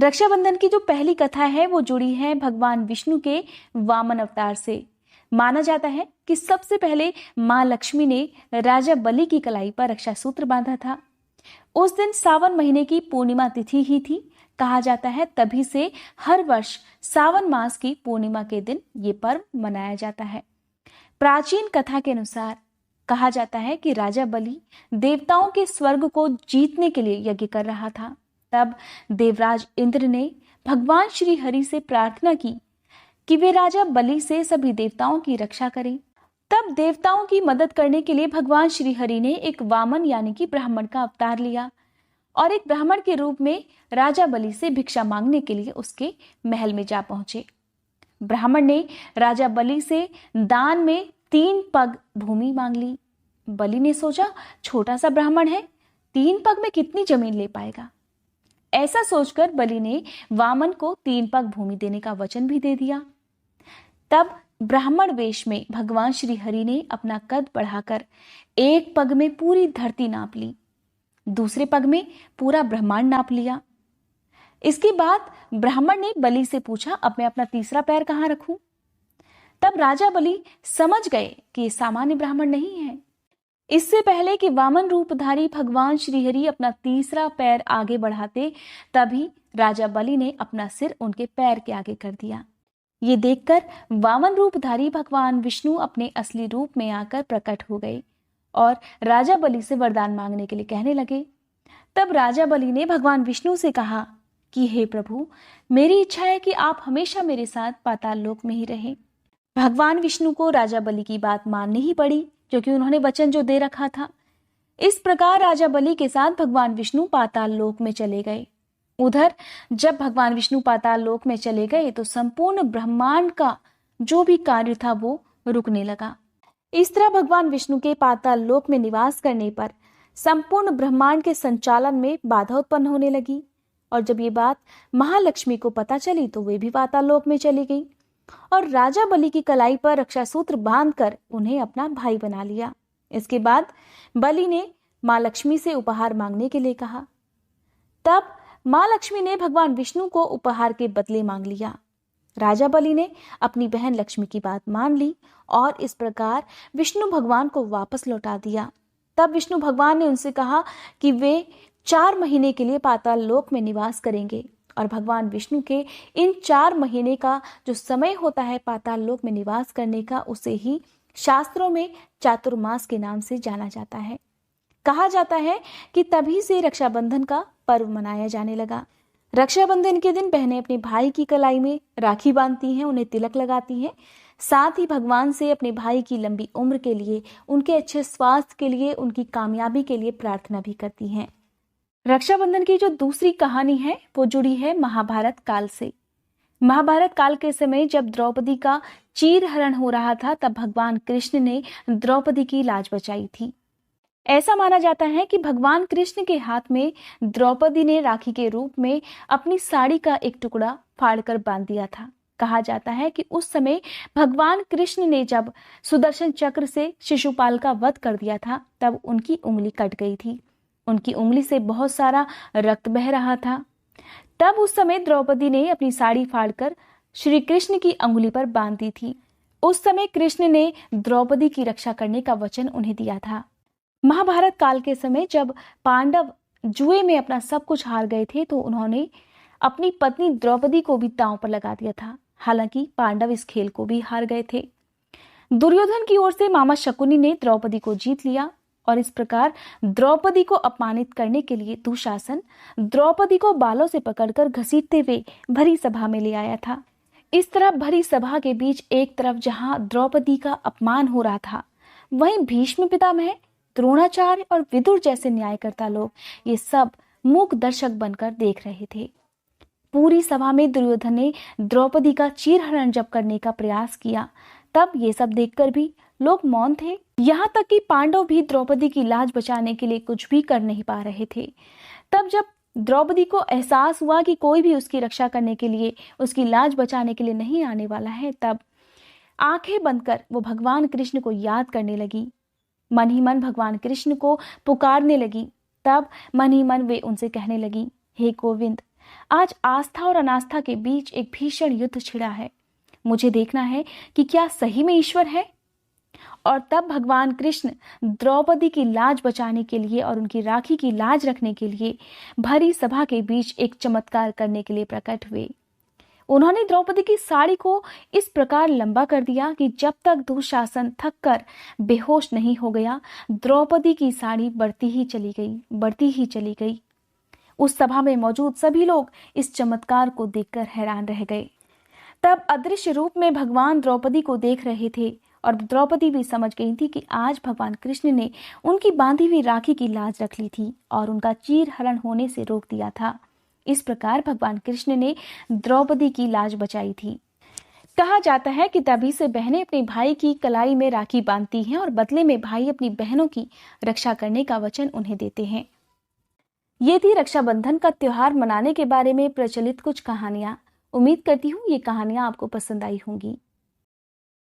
रक्षाबंधन की जो पहली कथा है वो जुड़ी है भगवान विष्णु के वामन अवतार से। माना जाता है कि सबसे पहले मां लक्ष्मी ने राजा बलि की कलाई पर रक्षा सूत्र बांधा था। उस दिन सावन महीने की पूर्णिमा तिथि ही थी। कहा जाता है तभी से हर वर्ष सावन मास की पूर्णिमा के दिन ये पर्व मनाया जाता है। प्राचीन कथा के अनुसार कहा जाता है कि राजा बलि देवताओं के स्वर्ग को जीतने के लिए यज्ञ कर रहा था। तब देवराज इंद्र ने भगवान श्री हरि से प्रार्थना की कि वे राजा बलि से सभी देवताओं की रक्षा करें। तब देवताओं की मदद करने के लिए भगवान श्री हरि ने एक वामन यानी कि ब्राह्मण का अवतार लिया और एक ब्राह्मण के रूप में राजा बलि से भिक्षा मांगने के लिए उसके महल में जा पहुंचे। ब्राह्मण ने राजा बलि से दान में 3 पग भूमि मांग ली। बलि ने सोचा छोटा सा ब्राह्मण है, 3 पग में कितनी जमीन ले पाएगा। ऐसा सोचकर बलि ने वामन को 3 पग भूमि देने का वचन भी दे दिया। तब ब्राह्मण वेश में भगवान श्री हरि ने अपना कद बढ़ाकर 1 पग में पूरी धरती नाप ली, दूसरे पग में पूरा ब्रह्मांड नाप लिया। इसके बाद ब्राह्मण ने बलि से पूछा अब मैं अपना तीसरा पैर कहां रखूं। तब राजा बलि समझ गए कि ये सामान्य ब्राह्मण नहीं है। इससे पहले कि वामन रूपधारी भगवान श्रीहरि अपना तीसरा पैर आगे बढ़ाते, तभी राजा बलि ने अपना सिर उनके पैर के आगे कर दिया। ये देखकर वामन रूपधारी भगवान विष्णु अपने असली रूप में आकर प्रकट हो गए और राजा बलि से वरदान मांगने के लिए कहने लगे। तब राजा बलि ने भगवान विष्णु से कहा कि हे प्रभु, मेरी इच्छा है कि आप हमेशा मेरे साथ पाताल लोक में ही रहें। भगवान विष्णु को राजा बलि की बात माननी ही पड़ी क्योंकि उन्होंने वचन जो दे रखा था। इस प्रकार राजा बलि के साथ भगवान विष्णु पाताल लोक में चले गए। उधर जब भगवान विष्णु पाताल लोक में चले गए तो संपूर्ण ब्रह्मांड का जो भी कार्य था वो रुकने लगा। इस तरह भगवान विष्णु के पाताल लोक में निवास करने पर संपूर्ण ब्रह्मांड के संचालन में बाधा उत्पन्न होने लगी और जब ये बात महालक्ष्मी को पता चली तो वे भी पाताल लोक में चली गई और राजा बलि की कलाई पर रक्षा सूत्र बांधकर उन्हें अपना भाई बना लिया। इसके बाद बलि ने मां लक्ष्मी से उपहार मांगने के लिए कहा। तब मां लक्ष्मी ने भगवान विष्णु को उपहार के बदले मांग लिया। राजा बलि ने अपनी बहन लक्ष्मी की बात मान ली और इस प्रकार विष्णु भगवान को वापस लौटा दिया। तब विष्णु भगवान ने उनसे कहा कि वे 4 महीने के लिए पाताल लोक में निवास करेंगे और भगवान विष्णु के इन 4 महीने का जो समय होता है पाताल लोक में निवास करने का, उसे ही शास्त्रों में चातुर्मास के नाम से जाना जाता है। कहा जाता है कि तभी से रक्षाबंधन का पर्व मनाया जाने लगा। रक्षाबंधन के दिन बहनें अपने भाई की कलाई में राखी बांधती हैं, उन्हें तिलक लगाती हैं, साथ ही भगवान से अपने भाई की लंबी उम्र के लिए, उनके अच्छे स्वास्थ्य के लिए, उनकी कामयाबी के लिए प्रार्थना भी करती हैं। रक्षाबंधन की जो दूसरी कहानी है वो जुड़ी है महाभारत काल से। महाभारत काल के समय जब द्रौपदी का चीरहरण हो रहा था तब भगवान कृष्ण ने द्रौपदी की लाज बचाई थी। ऐसा माना जाता है कि भगवान कृष्ण के हाथ में द्रौपदी ने राखी के रूप में अपनी साड़ी का एक टुकड़ा फाड़कर बांध दिया था। कहा जाता है कि उस समय भगवान कृष्ण ने जब सुदर्शन चक्र से शिशुपाल का वध कर दिया था तब उनकी उंगली कट गई थी। उनकी उंगली से बहुत सारा रक्त बह रहा था। तब उस समय द्रौपदी ने अपनी साड़ी फाड़कर श्री कृष्ण की अंगुली पर बांध दी थी। उस समय कृष्ण ने द्रौपदी की रक्षा करने का वचन उन्हें दिया था। महाभारत काल के समय जब पांडव जुए में अपना सब कुछ हार गए थे तो उन्होंने अपनी पत्नी द्रौपदी को भी दांव पर लगा दिया था। हालांकि पांडव इस खेल को भी हार गए थे। दुर्योधन की ओर से मामा शकुनी ने द्रौपदी को जीत लिया और इस प्रकार द्रौपदी को अपमानित करने के लिए दुशासन द्रौपदी को बालों से पकड़कर घसीटते हुए भरी सभा में ले आया था। इस तरह भरी सभा के बीच एक तरफ जहां द्रौपदी का अपमान हो रहा था, वहीं भीष्म पितामह, द्रोणाचार्य और विदुर जैसे न्यायकर्ता लोग ये सब मूक दर्शक बनकर देख रहे थे। पूरी सभा में दुर्योधन ने द्रौपदी का चीरहरण जब करने का प्रयास किया तब ये सब देखकर भी लोग मौन थे। यहाँ तक कि पांडव भी द्रौपदी की लाज बचाने के लिए कुछ भी कर नहीं पा रहे थे। तब जब द्रौपदी को एहसास हुआ कि कोई भी उसकी रक्षा करने के लिए, उसकी लाज बचाने के लिए नहीं आने वाला है, तब आंखें बंद कर वो भगवान कृष्ण को याद करने लगी। मन ही मन भगवान कृष्ण को पुकारने लगी। तब मन ही मन वे उनसे कहने लगी, हे गोविंद, आज आस्था और अनास्था के बीच एक भीषण युद्ध छिड़ा है। मुझे देखना है कि क्या सही में ईश्वर है। और तब भगवान कृष्ण द्रौपदी की लाज बचाने के लिए और उनकी राखी की लाज रखने के लिए भरी सभा के बीच एक चमत्कार करने के लिए प्रकट हुए। उन्होंने द्रौपदी की साड़ी को इस प्रकार लंबा कर दिया कि जब तक दुशासन थक कर बेहोश नहीं हो गया, द्रौपदी की साड़ी बढ़ती ही चली गई। उस सभा में मौजूद सभी लोग इस चमत्कार को देखकर हैरान रह गए। तब अदृश्य रूप में भगवान द्रौपदी को देख रहे थे और द्रौपदी भी समझ गई थी कि आज भगवान कृष्ण ने उनकी बांधी हुई राखी की लाज रख ली थी और उनका चीर हरण होने से रोक दिया था। इस प्रकार भगवान कृष्ण ने द्रौपदी की लाज बचाई थी। कहा जाता है कि तभी से बहनें अपने भाई की कलाई में राखी बांधती हैं और बदले में भाई अपनी बहनों की रक्षा करने का वचन उन्हें देते हैं। ये थी रक्षाबंधन का त्योहार मनाने के बारे में प्रचलित कुछ कहानियां। उम्मीद करती हूँ ये कहानियां आपको पसंद आई होंगी।